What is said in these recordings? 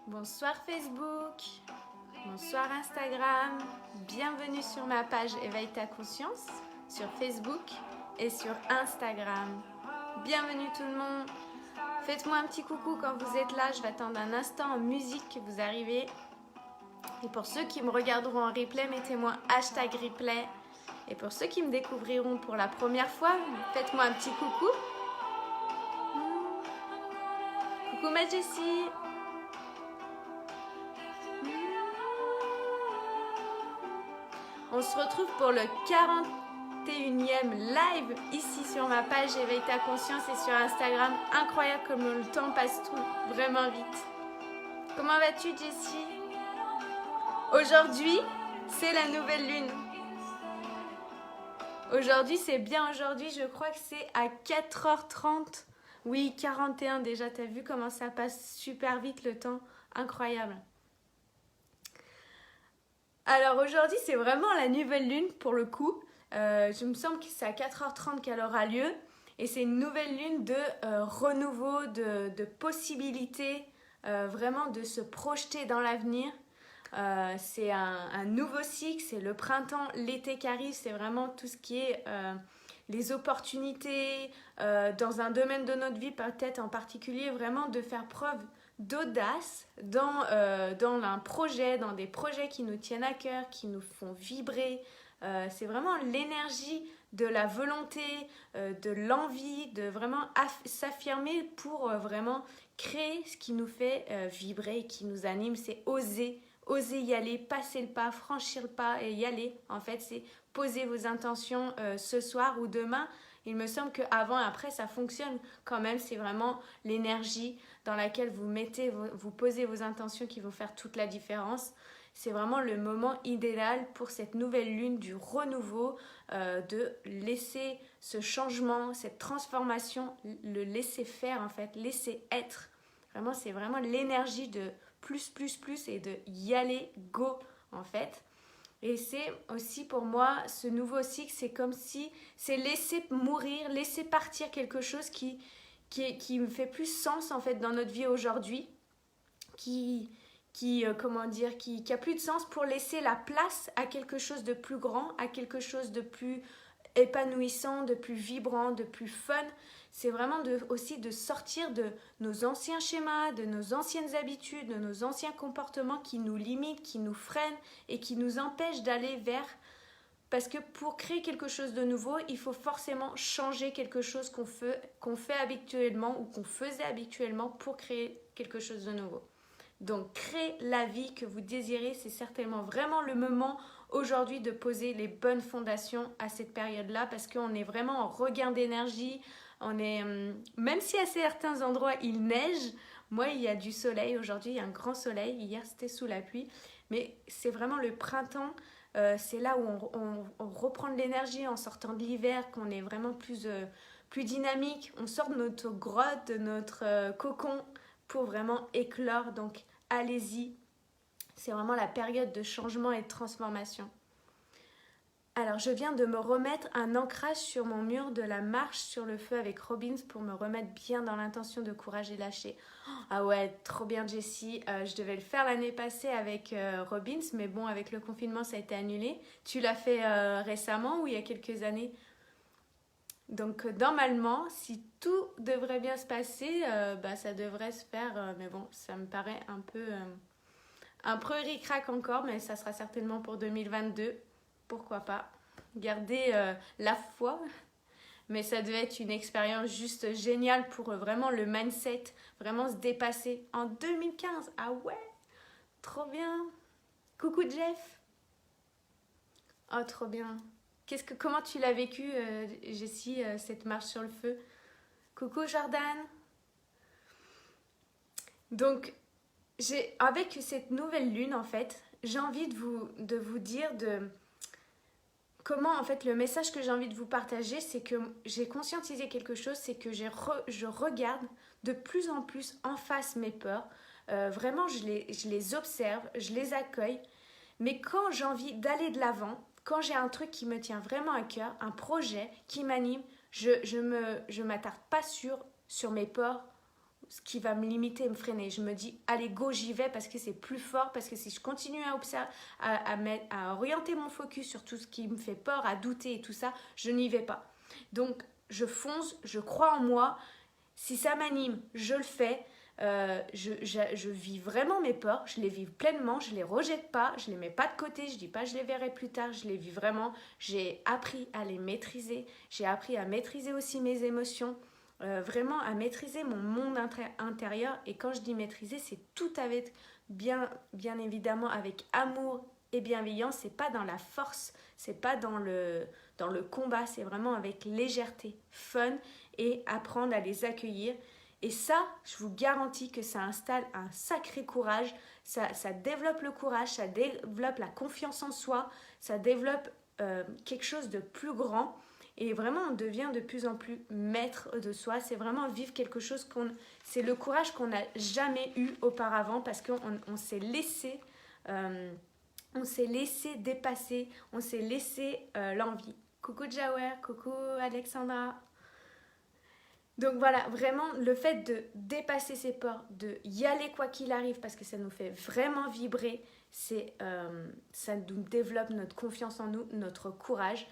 Bonsoir Facebook, bonsoir Instagram, bienvenue sur ma page Éveille ta conscience sur Facebook et sur Instagram. Bienvenue tout le monde, faites-moi un petit coucou quand vous êtes là, je vais attendre un instant en musique que vous arrivez. Et pour ceux qui me regarderont en replay, mettez-moi hashtag replay. Et pour ceux qui me découvriront pour la première fois, faites-moi un petit coucou. Coucou ma Jessie. On se retrouve pour le 41e live ici sur ma page Éveille ta conscience et sur Instagram. Incroyable comme le temps passe tout vraiment vite. Comment vas-tu Jessie? Aujourd'hui, c'est la nouvelle lune. Aujourd'hui, c'est bien aujourd'hui, je crois que c'est à 4h30. Oui, 41 déjà, t'as vu comment ça passe super vite le temps? Incroyable. Alors aujourd'hui, c'est vraiment la nouvelle lune pour le coup. Je me semble que c'est à 4h30 qu'elle aura lieu. Et c'est une nouvelle lune de renouveau, de possibilités, vraiment de se projeter dans l'avenir. C'est un nouveau cycle, c'est le printemps, l'été qui arrive, c'est vraiment tout ce qui est les opportunités dans un domaine de notre vie, peut-être en particulier, vraiment de faire preuve d'audace dans un projet, dans des projets qui nous tiennent à cœur, qui nous font vibrer. C'est vraiment l'énergie de la volonté, de l'envie, de vraiment s'affirmer pour vraiment créer ce qui nous fait vibrer, qui nous anime, c'est oser. Oser y aller, passer le pas, franchir le pas et y aller. En fait, c'est poser vos intentions ce soir ou demain. Il me semble qu'avant et après, ça fonctionne quand même. C'est vraiment l'énergie dans laquelle vous posez vos intentions qui vont faire toute la différence. C'est vraiment le moment idéal pour cette nouvelle lune du renouveau, de laisser ce changement, cette transformation, le laisser faire en fait, laisser être. Vraiment, c'est vraiment l'énergie de plus et de y aller, go en fait. Et c'est aussi pour moi, ce nouveau cycle, c'est comme si c'est laisser mourir, laisser partir quelque chose qui me fait plus sens en fait dans notre vie aujourd'hui, qui a plus de sens pour laisser la place à quelque chose de plus grand, à quelque chose de plus épanouissant, de plus vibrant, de plus fun. C'est vraiment aussi de sortir de nos anciens schémas, de nos anciennes habitudes, de nos anciens comportements qui nous limitent, qui nous freinent et qui nous empêchent d'aller vers... Parce que pour créer quelque chose de nouveau, il faut forcément changer quelque chose qu'on fait habituellement ou qu'on faisait habituellement pour créer quelque chose de nouveau. Donc, créer la vie que vous désirez, c'est certainement vraiment le moment aujourd'hui de poser les bonnes fondations à cette période-là parce qu'on est vraiment en regain d'énergie. Même si à certains endroits il neige, moi il y a du soleil aujourd'hui, il y a un grand soleil. Hier c'était sous la pluie, mais c'est vraiment le printemps. C'est là où on reprend de l'énergie en sortant de l'hiver, qu'on est vraiment plus dynamique. On sort de notre grotte, de notre cocon pour vraiment éclore. Donc allez-y, c'est vraiment la période de changement et de transformation. Alors je viens de me remettre un ancrage sur mon mur de la marche sur le feu avec Robbins pour me remettre bien dans l'intention de courage et lâcher. Ah ouais, trop bien Jessie, je devais le faire l'année passée avec Robbins, mais bon avec le confinement ça a été annulé. Tu l'as fait récemment ou il y a quelques années? Donc normalement, si tout devrait bien se passer, ça devrait se faire, mais bon, ça me paraît un peu ric-rac encore, mais ça sera certainement pour 2022. Pourquoi pas? Garder la foi, mais ça devait être une expérience juste géniale pour vraiment le mindset, vraiment se dépasser. En 2015, ah ouais, trop bien. Coucou Jeff. Oh, trop bien. Comment tu l'as vécu, Jessie, cette marche sur le feu? Coucou Jordan. Donc, avec cette nouvelle lune, en fait, j'ai envie de vous dire comment, en fait, le message que j'ai envie de vous partager, c'est que j'ai conscientisé quelque chose, c'est que je regarde de plus en plus en face mes peurs. Vraiment, je les observe, je les accueille. Mais quand j'ai envie d'aller de l'avant, quand j'ai un truc qui me tient vraiment à cœur, un projet qui m'anime, je m'attarde pas sur mes peurs, ce qui va me limiter et me freiner. Je me dis, allez, go, j'y vais parce que c'est plus fort, parce que si je continue à observer, à orienter mon focus sur tout ce qui me fait peur, à douter et tout ça, je n'y vais pas. Donc, je fonce, je crois en moi. Si ça m'anime, je le fais. Je vis vraiment mes peurs, je les vis pleinement, je les rejette pas, je les mets pas de côté, je dis pas je les verrai plus tard, je les vis vraiment. J'ai appris à les maîtriser, j'ai appris à maîtriser aussi mes émotions, vraiment à maîtriser mon monde intérieur. Et quand je dis maîtriser, c'est tout avec bien évidemment avec amour et bienveillance. C'est pas dans la force, c'est pas dans le combat, c'est vraiment avec légèreté, fun, et apprendre à les accueillir. Et ça, je vous garantis que ça installe un sacré courage, ça développe le courage, ça développe la confiance en soi, ça développe quelque chose de plus grand. Et vraiment, on devient de plus en plus maître de soi. C'est vraiment vivre quelque chose c'est le courage qu'on n'a jamais eu auparavant parce qu'on s'est laissé, dépasser, on s'est laissé l'envie. Coucou Jawer, coucou Alexandra. Donc voilà, vraiment le fait de dépasser ses peurs, de y aller quoi qu'il arrive parce que ça nous fait vraiment vibrer, ça nous développe notre confiance en nous, notre courage.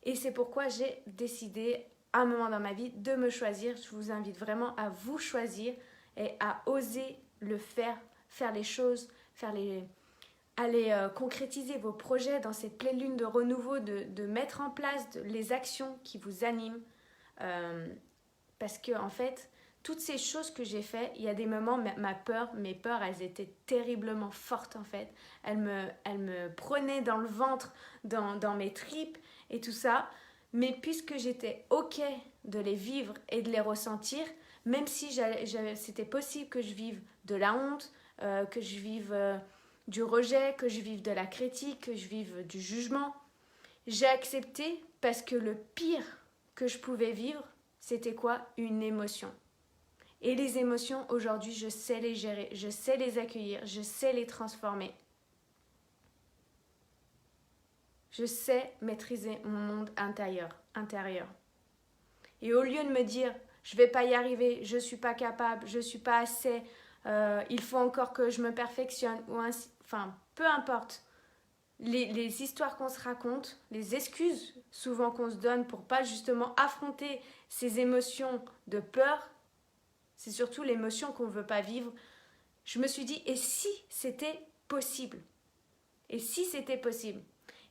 Et c'est pourquoi j'ai décidé à un moment dans ma vie de me choisir. Je vous invite vraiment à vous choisir et à oser le faire les choses, aller concrétiser vos projets dans cette pleine lune de renouveau, de mettre en place les actions qui vous animent. Parce que en fait, toutes ces choses que j'ai faites, il y a des moments, mes peurs, elles étaient terriblement fortes en fait. Elles me prenaient dans le ventre, dans mes tripes et tout ça. Mais puisque j'étais ok de les vivre et de les ressentir, même si c'était possible que je vive de la honte, que je vive du rejet, que je vive de la critique, que je vive du jugement, j'ai accepté parce que le pire que je pouvais vivre, c'était quoi? Une émotion. Et les émotions, aujourd'hui, je sais les gérer, je sais les accueillir, je sais les transformer. Je sais maîtriser mon monde intérieur. Et au lieu de me dire, je ne vais pas y arriver, je ne suis pas capable, je ne suis pas assez, il faut encore que je me perfectionne, enfin, peu importe. Les histoires qu'on se raconte, les excuses souvent qu'on se donne pour pas justement affronter ces émotions de peur, c'est surtout l'émotion qu'on ne veut pas vivre. Je me suis dit, et si c'était possible? Et si c'était possible?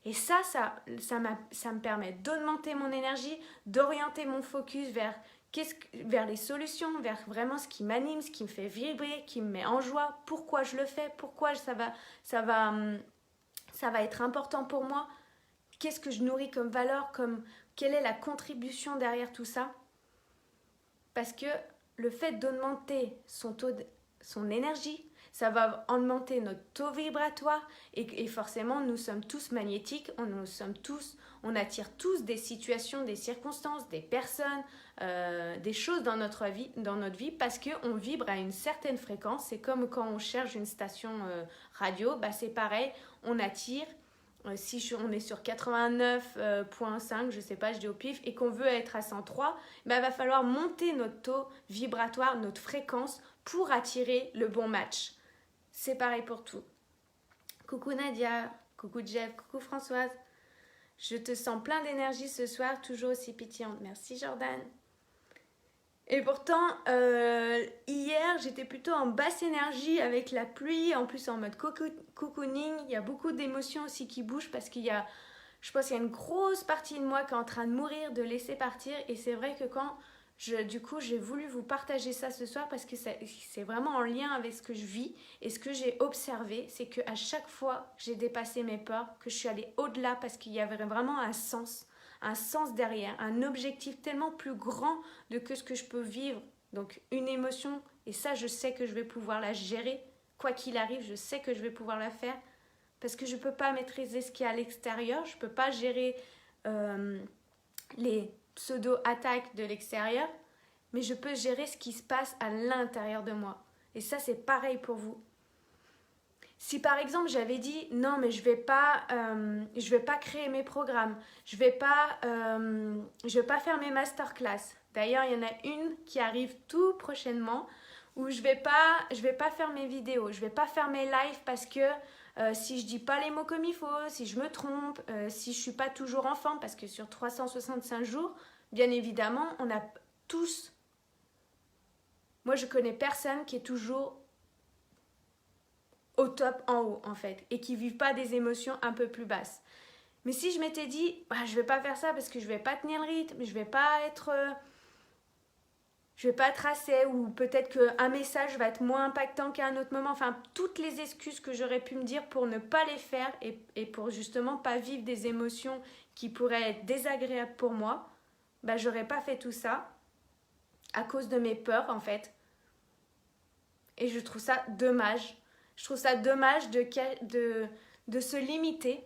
Et ça me permet d'augmenter mon énergie, d'orienter mon focus vers les solutions, vers vraiment ce qui m'anime, ce qui me fait vibrer, qui me met en joie, pourquoi je le fais, pourquoi ça va être important pour moi, qu'est-ce que je nourris comme valeur, quelle est la contribution derrière tout ça. Parce que le fait d'augmenter son énergie, ça va augmenter notre taux vibratoire et forcément nous sommes tous magnétiques, on attire tous des situations, des circonstances, des personnes, des choses dans notre vie parce qu'on vibre à une certaine fréquence. C'est comme quand on cherche une station radio, c'est pareil, on attire. Si on est sur 89.5, je sais pas, je dis au pif, et qu'on veut être à 103, va falloir monter notre taux vibratoire, notre fréquence pour attirer le bon match. C'est pareil pour tout. Coucou Nadia, coucou Jeff, coucou Françoise. Je te sens plein d'énergie ce soir, toujours aussi pétillante. Merci Jordan. Et pourtant, hier, j'étais plutôt en basse énergie avec la pluie, en plus en mode cocooning. Il y a beaucoup d'émotions aussi qui bougent parce je pense qu'il y a une grosse partie de moi qui est en train de mourir, de laisser partir. Et c'est vrai que j'ai voulu vous partager ça ce soir parce que c'est vraiment en lien avec ce que je vis. Et ce que j'ai observé, c'est qu'à chaque fois que j'ai dépassé mes peurs, que je suis allée au-delà parce qu'il y avait vraiment un sens derrière, un objectif tellement plus grand que ce que je peux vivre. Donc une émotion, et ça je sais que je vais pouvoir la gérer, quoi qu'il arrive, je sais que je vais pouvoir la faire, parce que je ne peux pas maîtriser ce qu'il y a à l'extérieur, je ne peux pas gérer les pseudo-attaques de l'extérieur, mais je peux gérer ce qui se passe à l'intérieur de moi. Et ça c'est pareil pour vous. Si par exemple j'avais dit non mais je vais pas créer mes programmes, je vais pas faire mes masterclass. D'ailleurs il y en a une qui arrive tout prochainement où je vais pas faire mes vidéos, je vais pas faire mes lives parce que si je dis pas les mots comme il faut, si je me trompe, si je suis pas toujours en forme, parce que sur 365 jours, bien évidemment, on a tous... Moi, je connais personne qui est toujours au top en haut, en fait, et qui ne vivent pas des émotions un peu plus basses. Mais si je m'étais dit, bah, je vais pas faire ça parce que je vais pas tenir le rythme, je vais pas être assez, ou peut-être qu'un message va être moins impactant qu'à un autre moment. Enfin, toutes les excuses que j'aurais pu me dire pour ne pas les faire et pour justement pas vivre des émotions qui pourraient être désagréables pour moi, bah, j'aurais pas fait tout ça à cause de mes peurs, en fait. Et je trouve ça dommage. Je trouve ça dommage de se limiter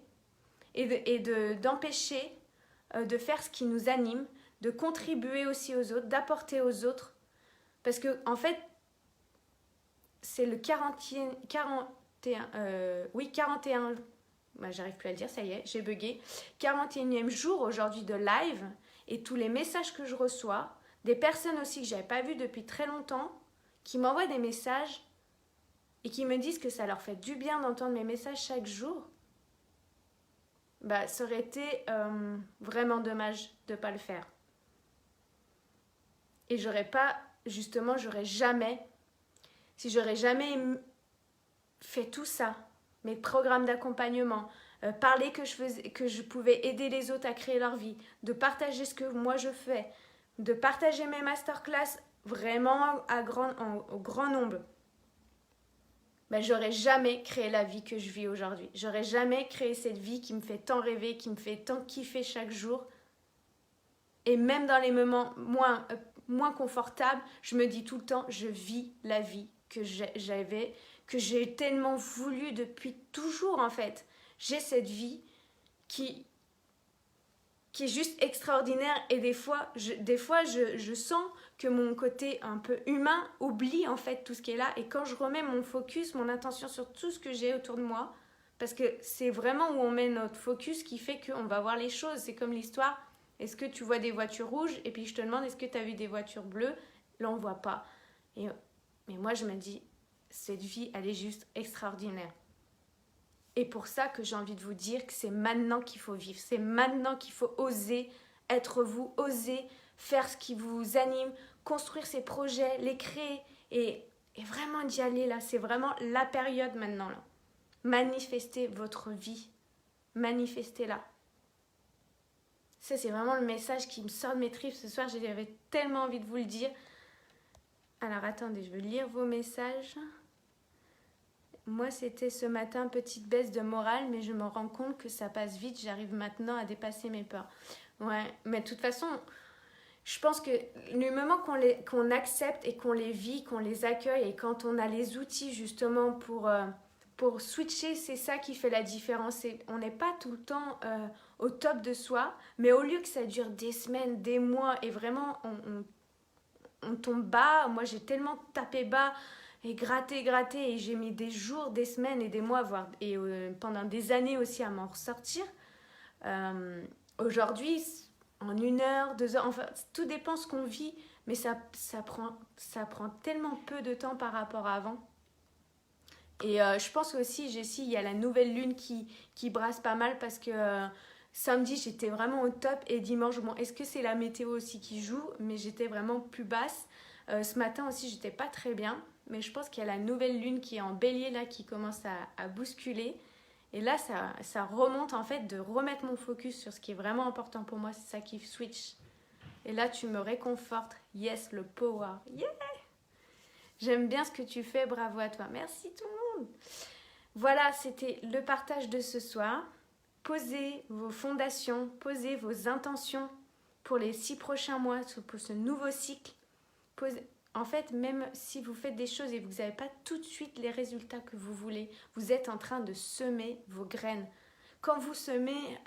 et d'empêcher de faire ce qui nous anime, de contribuer aussi aux autres, d'apporter aux autres. Parce que, en fait, c'est le 41... Bah, j'arrive plus à le dire, ça y est, j'ai bugué. 41e jour aujourd'hui de live, et tous les messages que je reçois, des personnes aussi que je n'avais pas vues depuis très longtemps, qui m'envoient des messages et qui me disent que ça leur fait du bien d'entendre mes messages chaque jour. Bah, ça aurait été vraiment dommage de ne pas le faire. Et j'aurais jamais fait tout ça, mes programmes d'accompagnement, parler que je pouvais aider les autres à créer leur vie, de partager ce que moi je fais, de partager mes masterclass vraiment au grand nombre, ben, j'aurais jamais créé la vie que je vis aujourd'hui. J'aurais jamais créé cette vie qui me fait tant rêver, qui me fait tant kiffer chaque jour. Et même dans les moments moins confortables, je me dis tout le temps, je vis la vie que j'ai tellement voulu depuis toujours, en fait. J'ai cette vie qui est juste extraordinaire, et des fois je sens que mon côté un peu humain oublie en fait tout ce qui est là, et quand je remets mon focus, mon attention sur tout ce que j'ai autour de moi, parce que c'est vraiment où on met notre focus qui fait qu'on va voir les choses. C'est comme l'histoire, est-ce que tu vois des voitures rouges, et puis je te demande est-ce que tu as vu des voitures bleues, là on voit pas. Mais moi je me dis, cette vie elle est juste extraordinaire. Et pour ça que j'ai envie de vous dire que c'est maintenant qu'il faut vivre. C'est maintenant qu'il faut oser être vous, oser faire ce qui vous anime, construire ces projets, les créer et vraiment d'y aller là. C'est vraiment la période maintenant là. Manifestez votre vie. Manifestez-la. Ça, c'est vraiment le message qui me sort de mes tripes ce soir. J'avais tellement envie de vous le dire. Alors attendez, je vais lire vos messages. Moi, c'était ce matin, petite baisse de morale, mais je me rends compte que ça passe vite. J'arrive maintenant à dépasser mes peurs. Ouais, mais de toute façon, je pense que le moment qu'on accepte et qu'on les vit, qu'on les accueille, et quand on a les outils justement pour switcher, c'est ça qui fait la différence. On n'est pas tout le temps au top de soi, mais au lieu que ça dure des semaines, des mois, et vraiment on tombe bas. Moi, j'ai tellement tapé bas et gratté, et j'ai mis des jours, des semaines et des mois, voire pendant des années aussi à m'en ressortir. Aujourd'hui, en 1 heure, 2 heures, enfin, tout dépend ce qu'on vit, mais ça prend tellement peu de temps par rapport à avant. Et je pense aussi, Jessie, il y a la nouvelle lune qui brasse pas mal, parce que samedi, j'étais vraiment au top, et dimanche, bon, est-ce que c'est la météo aussi qui joue, mais j'étais vraiment plus basse. Ce matin aussi, j'étais pas très bien. Mais je pense qu'il y a la nouvelle lune qui est en bélier là, qui commence à bousculer. Et là, ça remonte en fait de remettre mon focus sur ce qui est vraiment important pour moi. C'est ça qui switch. Et là, tu me réconfortes. Yes, le power. Yeah! J'aime bien ce que tu fais. Bravo à toi. Merci tout le monde. Voilà, c'était le partage de ce soir. Posez vos fondations, posez vos intentions pour les 6 prochains mois, pour ce nouveau cycle. En fait, même si vous faites des choses et vous n'avez pas tout de suite les résultats que vous voulez, vous êtes en train de semer vos graines. Quand vous semez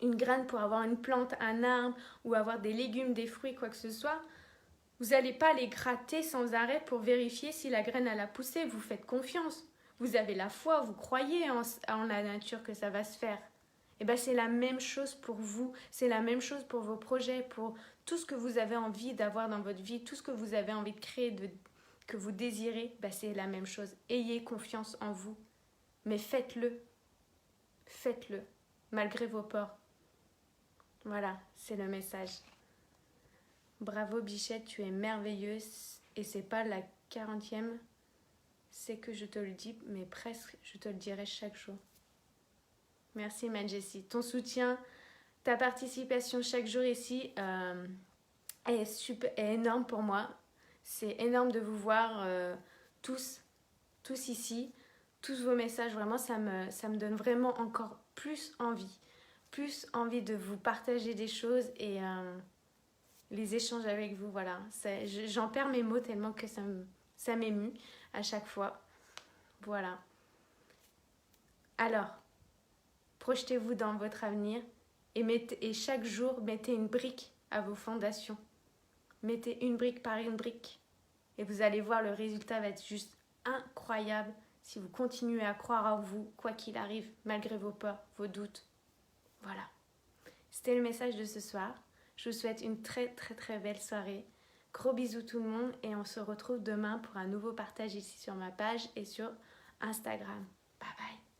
une graine pour avoir une plante, un arbre, ou avoir des légumes, des fruits, quoi que ce soit, vous n'allez pas les gratter sans arrêt pour vérifier si la graine elle a poussé. Vous faites confiance. Vous avez la foi, vous croyez en la nature que ça va se faire. Et bien c'est la même chose pour vous, c'est la même chose pour vos projets, pour tout ce que vous avez envie d'avoir dans votre vie, tout ce que vous avez envie de créer, que vous désirez, bah, c'est la même chose. Ayez confiance en vous, mais faites-le. Faites-le, malgré vos peurs. Voilà, c'est le message. Bravo Bichette, tu es merveilleuse. Et c'est pas la 40e, c'est que je te le dis, mais presque, je te le dirai chaque jour. Merci Majesty. Ton soutien, ta participation chaque jour ici est énorme pour moi. C'est énorme de vous voir tous ici, tous vos messages. Vraiment, ça me donne vraiment encore plus envie de vous partager des choses et les échanges avec vous. Voilà, j'en perds mes mots tellement que ça m'émue à chaque fois. Voilà. Alors, projetez-vous dans votre avenir et chaque jour, mettez une brique à vos fondations. Mettez une brique par une brique et vous allez voir, le résultat va être juste incroyable si vous continuez à croire en vous, quoi qu'il arrive, malgré vos peurs, vos doutes. Voilà. C'était le message de ce soir. Je vous souhaite une très très très belle soirée. Gros bisous tout le monde et on se retrouve demain pour un nouveau partage ici sur ma page et sur Instagram. Bye bye.